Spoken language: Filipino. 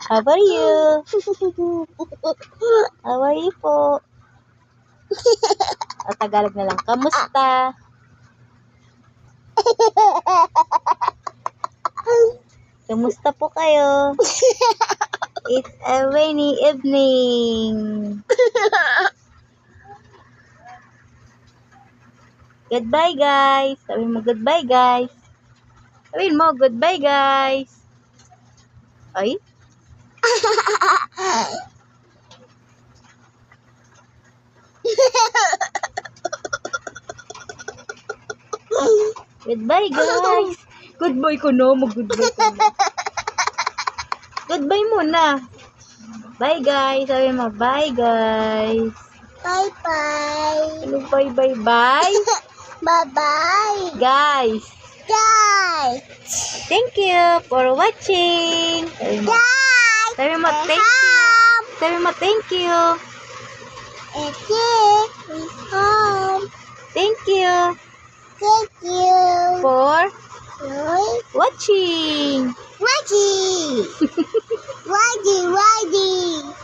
How are you? How are you po? O, Tagalog na lang. Kamusta? Kamusta po kayo? It's a rainy evening. Goodbye, guys. Sabihin mo goodbye, guys. Sabihin mo goodbye, guys. Ay? Goodbye, guys. Goodbye ko na. Mag-goodbye ko na. Goodbye muna. Bye, guys. Sabihin mo, bye, guys. Bye-bye. Ano, bye, bye, bye? Bye-bye. Guys, Guys. thank you for watching. Guys. Sabi mo, thank you. Sabi mo, thank you. And this is home. Thank you Thank you. for Roy. watching. Waggy. Waggy, waggy.